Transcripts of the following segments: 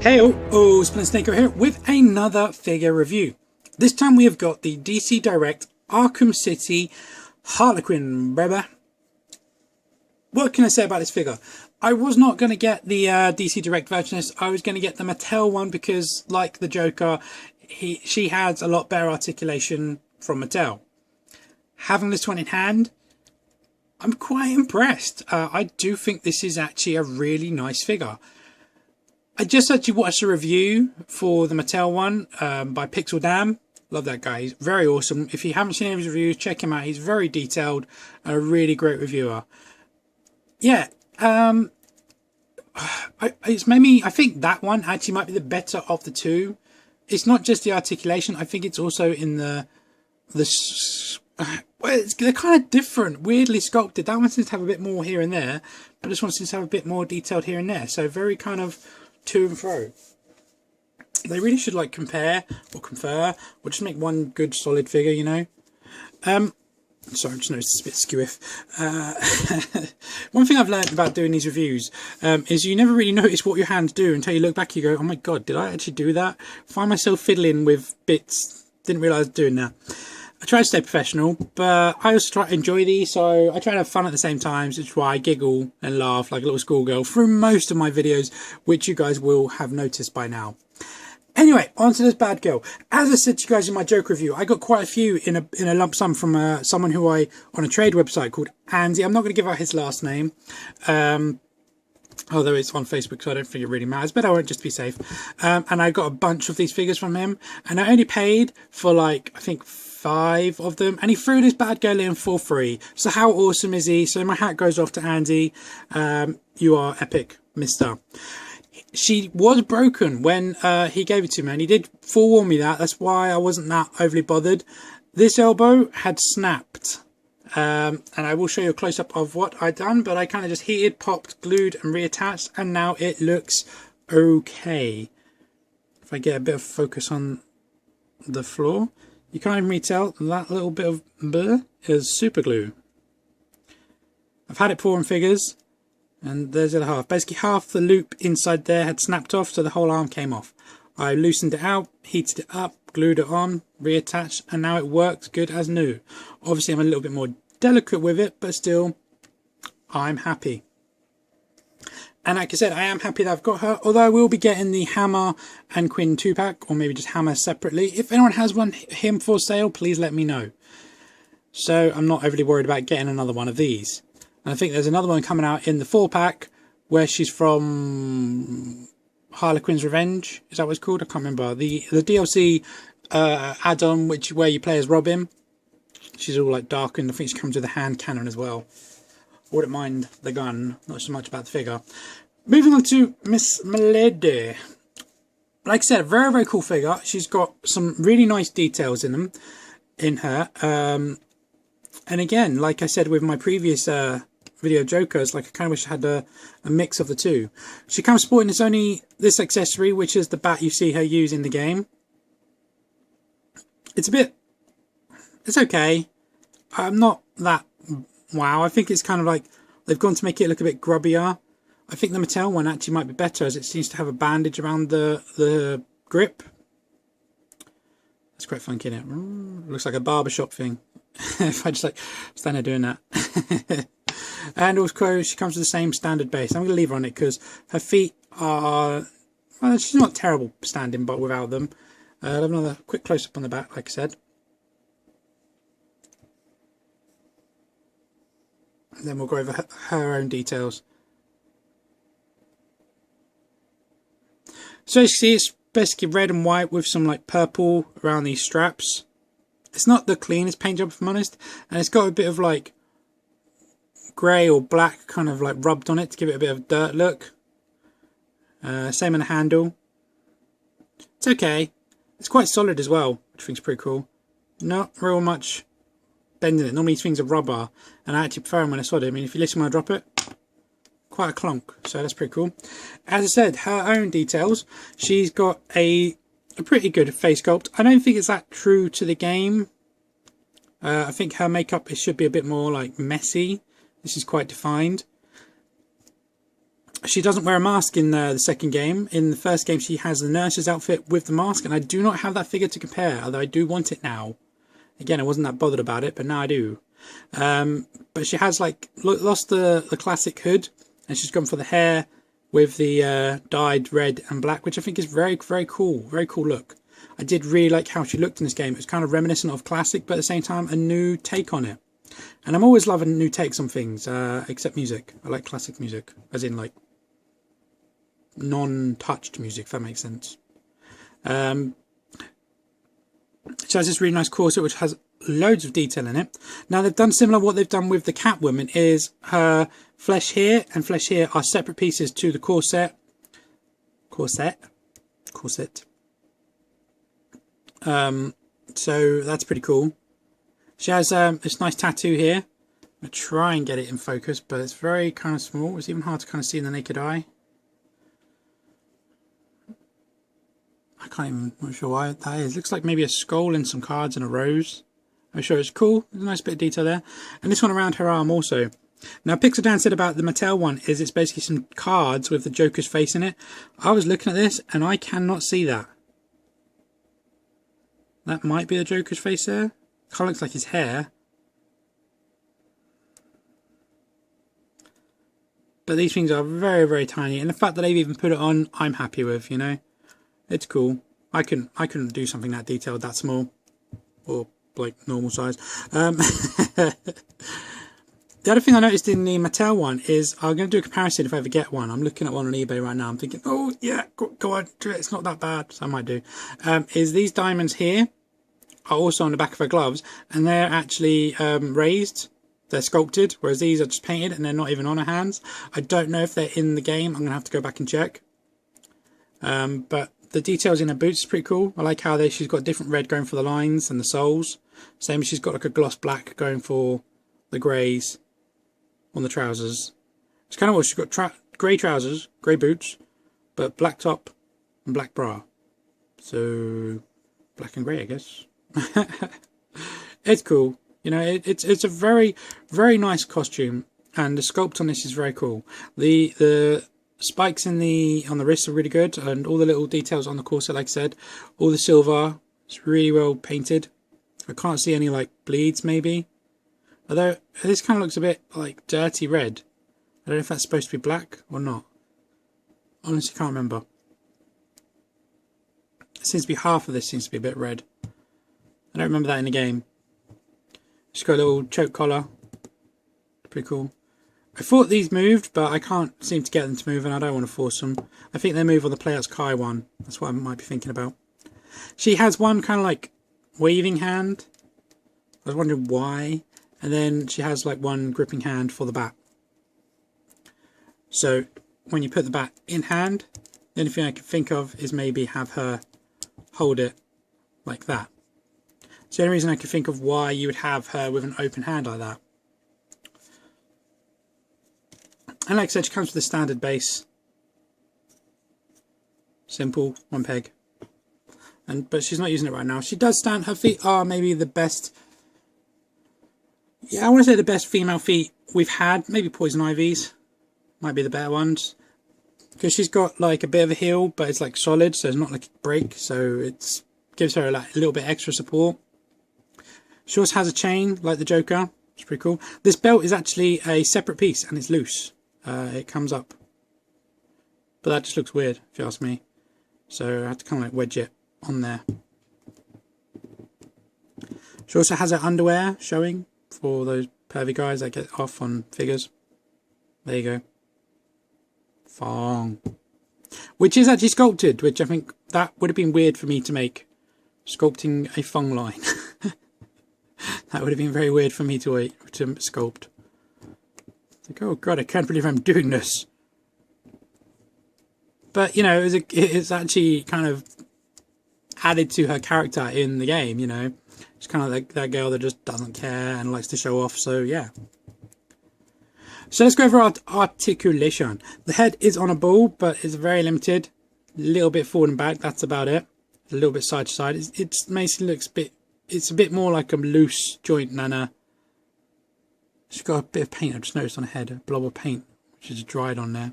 Hey, Splendid Snake here with another figure review. This time we have got the DC Direct Arkham City Harley Quinn, baby. What can I say about this figure? I was not going to get the DC Direct version. I was going to get the Mattel one because, like the Joker, she has a lot better articulation from Mattel. Having this one in hand, I'm quite impressed. I do think this is actually a really nice figure. I just actually watched a review for the Mattel one by Pixel Dam. Love that guy. He's very awesome. If you haven't seen any of his reviews, check him out. He's very detailed and a really great reviewer. Yeah. It's made me, I think that one actually might be the better of the two. It's not just the articulation. I think it's also in they're kind of different, weirdly sculpted. That one seems to have a bit more here and there, but this one seems to have a bit more detailed here and there. So very kind of to and fro. They really should like compare or confer or just make one good solid figure, you know. Sorry, I just noticed it's a bit skewiff. One thing I've learned about doing these reviews is you never really notice what your hands do until you look back. You go, oh my god, did I actually do that? Find myself fiddling with bits, didn't realise I was doing that. I try to stay professional, but I also try to enjoy these, so I try to have fun at the same time, which is why I giggle and laugh like a little schoolgirl through most of my videos, which you guys will have noticed by now. Anyway, on to this bad girl. As I said to you guys in my joke review, I got quite a few in a lump sum from someone who on a trade website called Andy. I'm not going to give out his last name, although it's on Facebook, so I don't think it really matters, but I won't, just be safe. And I got a bunch of these figures from him, and I only paid for like, I think 5 of them, and he threw this bad girl in for free. So how awesome is he? So my hat goes off to Andy. You are epic, mister. She was broken when he gave it to me, and he did forewarn me that. That's why I wasn't that overly bothered. This elbow had snapped. And I will show you a close-up of what I'd done, but I kind of just heated, popped, glued and reattached, and now it looks okay. If I get a bit of focus on the floor, you can't even really tell that little bit of blur is super glue. I've had it pour in figures, and there's the other half. Basically half the loop inside there had snapped off, so the whole arm came off. I loosened it out, heated it up, glued it on, reattached, and now it works good as new. Obviously I'm a little bit more delicate with it, but still I'm happy. And like I said, I am happy that I've got her, although I will be getting the Hammer and Quinn 2-pack, or maybe just Hammer separately. If anyone has him for sale, please let me know. So I'm not overly worried about getting another one of these. And I think there's another one coming out in the 4-pack where she's from Harley Quinn's Revenge. Is that what it's called? I can't remember. The DLC add-on where you play as Robin. She's all like darkened. I think she comes with a hand cannon as well. Wouldn't mind the gun, not so much about the figure. Moving on to Miss Milady. Like I said, a very, very cool figure. She's got some really nice details in her. And again, like I said with my previous video Jokers, like I kind of wish I had a mix of the two. She comes sporting this accessory, which is the bat you see her use in the game. It's okay. I'm not that wow. I think it's kind of like they've gone to make it look a bit grubbier. I think the Mattel one actually might be better, as it seems to have a bandage around the grip. That's quite funky, isn't it? Looks like a barbershop thing. If I just like stand there doing that. And also she comes with the same standard base. I'm going to leave her on it because her feet are, well, she's not terrible standing, but without them. I'll have another quick close-up on the back, like I said. And then we'll go over her own details. So you see, it's basically red and white with some like purple around these straps. It's not the cleanest paint job, if I'm honest, and it's got a bit of like grey or black kind of like rubbed on it to give it a bit of dirt look. Same on the handle. It's okay. It's quite solid as well, which I think is pretty cool. Not real much bending it. Normally these things are rubber, and I actually prefer them when it's solid. I mean, if you listen when I drop it, quite a clunk, so that's pretty cool. As I said, her own details. She's got a pretty good face sculpt. I don't think it's that true to the game. I think her makeup, it should be a bit more like messy. This is quite defined. She doesn't wear a mask in the second game. In the first game, she has the nurse's outfit with the mask, and I do not have that figure to compare, although I do want it now. Again, I wasn't that bothered about it, but now I do. But she has like lost the classic hood, and she's gone for the hair with the dyed red and black, which I think is very, very cool. Very cool look. I did really like how she looked in this game. It was kind of reminiscent of classic, but at the same time, a new take on it. And I'm always loving new takes on things, except music. I like classic music, as in like non-touched music, if that makes sense. She has this really nice corset which has loads of detail in it. Now they've done similar. What they've done with the Catwoman is her flesh here and flesh here are separate pieces to the corset. So that's pretty cool. She has this nice tattoo here. I'm going to try and get it in focus, but it's very kind of small. It's even hard to kind of see in the naked eye. I can't even, I'm not sure why that is. Looks like maybe a skull and some cards and a rose. I'm sure it's cool. There's a nice bit of detail there. And this one around her arm also. Now, Pixel Dan said about the Mattel one is it's basically some cards with the Joker's face in it. I was looking at this and I cannot see that. That might be the Joker's face there. Kind of looks like his hair. But these things are very, very tiny. And the fact that they've even put it on, I'm happy with, you know. It's cool. I couldn't do something that detailed, that small. Or like normal size. The other thing I noticed in the Mattel one is I'm going to do a comparison if I ever get one. I'm looking at one on eBay right now. I'm thinking, oh yeah, go on, do it. It's not that bad. So I might do. Is these diamonds here are also on the back of her gloves, and they're actually raised. They're sculpted, whereas these are just painted and they're not even on her hands. I don't know if they're in the game. I'm going to have to go back and check. But the details in her boots is pretty cool. I like how she's got different red going for the lines and the soles. Same as she's got like a gloss black going for the greys on the trousers. It's kind of what she's got grey trousers, grey boots, but black top and black bra. So black and grey, I guess. It's cool. You know, it's a very, very nice costume, and the sculpt on this is very cool. The spikes on the wrists are really good, and all the little details on the corset, like I said, all the silver, it's really well painted. I can't see any like bleeds maybe, although this kind of looks a bit like dirty red. I don't know if that's supposed to be black or not. Honestly can't remember. It seems to be half of this seems to be a bit red. I don't remember that in the game. She's got a little choke collar. Pretty cool. I thought these moved, but I can't seem to get them to move, and I don't want to force them. I think they move on the Playouts Kai one. That's what I might be thinking about. She has one kind of like waving hand. I was wondering why. And then she has like one gripping hand for the bat. So when you put the bat in hand, the only thing I can think of is maybe have her hold it like that. It's the only reason I can think of why you would have her with an open hand like that. And like I said, she comes with a standard base. Simple, one peg. But she's not using it right now. She does stand, her feet are maybe the best. Yeah, I want to say the best female feet we've had. Maybe Poison Ivy's might be the better ones. Because she's got like a bit of a heel, but it's like solid, so it's not like a break. So it gives her like a little bit extra support. She also has a chain like the Joker. It's pretty cool. This belt is actually a separate piece and it's loose. It comes up. But that just looks weird, if you ask me. So I have to kind of like wedge it on there. She also has her underwear showing for those pervy guys that get off on figures. There you go. Thong. Which is actually sculpted, which I think that would have been weird for me to make. Sculpting a thong line. That would have been very weird for me to sculpt. It's like, oh god, I can't believe I'm doing this. But, you know, it's actually kind of added to her character in the game, you know. She's kind of like that girl that just doesn't care and likes to show off, so yeah. So let's go over articulation. The head is on a ball, but it's very limited. A little bit forward and back, that's about it. A little bit side to side. It basically looks it's a bit more like a loose joint than a... She's got a bit of paint, I just noticed on her head, a blob of paint, which is dried on there.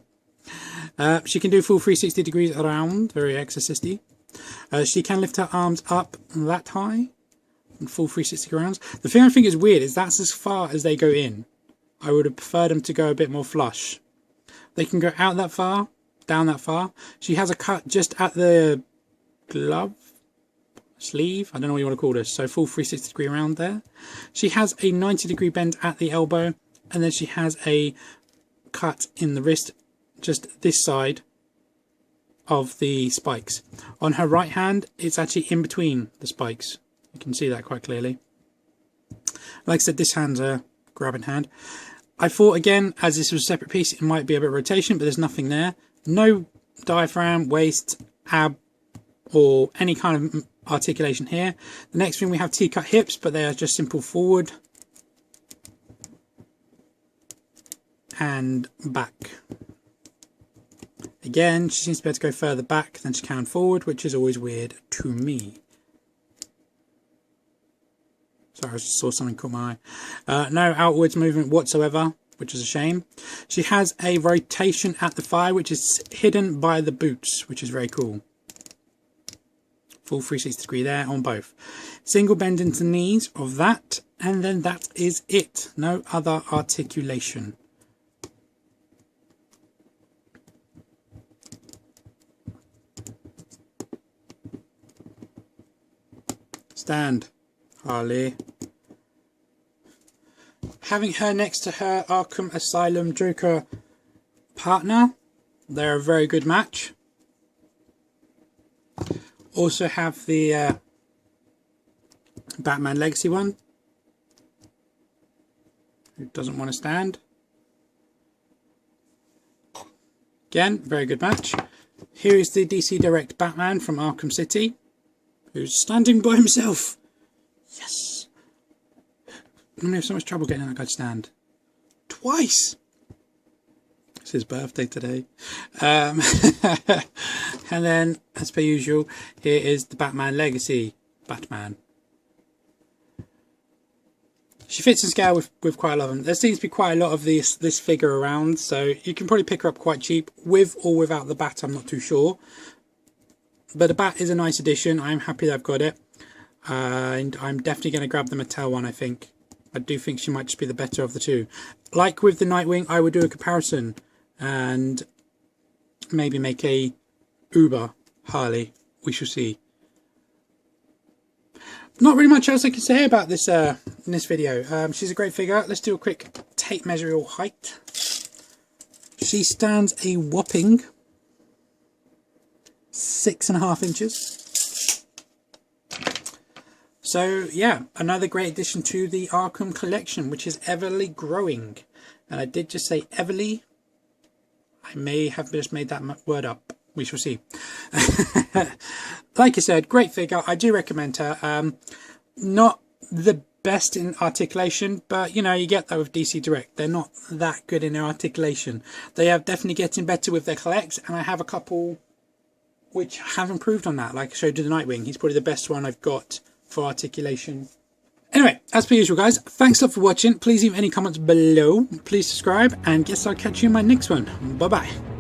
She can do full 360 degrees around, very exorcisty. She can lift her arms up that high, and full 360 rounds. The thing I think is weird is that's as far as they go in. I would have preferred them to go a bit more flush. They can go out that far, down that far. She has a cut just at the glove, sleeve, I don't know what you want to call this. So full 360 degree round there. She has a 90 degree bend at the elbow, and then she has a cut in the wrist, just this side of the spikes. On her right hand, it's actually in between the spikes. You can see that quite clearly. Like I said, this hand's a grabbing hand. I thought, again, as this was a separate piece, it might be a bit of rotation, but there's nothing there. No diaphragm, waist, ab, or any kind of articulation here. The next thing, we have T-cut hips, but they are just simple forward and back. Again, she seems to be able to go further back than she can forward, which is always weird to me. Sorry, I just saw something caught my eye. No outwards movement whatsoever, which is a shame. She has a rotation at the thigh, which is hidden by the boots, which is very cool. Full 360 degree there on both. Single bend into the knees of that, and then that is it. No other articulation. Stand, Harley. Having her next to her Arkham Asylum Joker partner, they're a very good match. Also have the Batman Legacy one, who doesn't want to stand. Again, very good match. Here is the DC Direct Batman from Arkham City, who's standing by himself. Yes. I'm going to have so much trouble getting that guy to stand. Twice. It's his birthday today. And then, as per usual, here is the Batman Legacy Batman. She fits in scale with quite a lot of them. There seems to be quite a lot of this figure around, so you can probably pick her up quite cheap, with or without the bat, I'm not too sure. But the bat is a nice addition. I'm happy that I've got it. And I'm definitely going to grab the Mattel one, I think. I do think she might just be the better of the two. Like with the Nightwing, I would do a comparison and maybe make a Uber Harley. We shall see. Not really much else I can say about this in this video. She's a great figure. Let's do a quick tape measure or height. She stands a whopping 6.5 inches. So yeah, another great addition to the Arkham collection, which is everly growing. And I did just say everly. I may have just made that word up. We shall see. Like I said, great figure. I do recommend her. Not the best in articulation, but you know, you get that with DC Direct. They're not that good in their articulation. They are definitely getting better with their collects, and I have a couple which have improved on that. Like I showed you the Nightwing. He's probably the best one I've got for articulation. Anyway, as per usual, guys, thanks a lot for watching. Please leave any comments below. Please subscribe, and guess I'll catch you in my next one. Bye bye.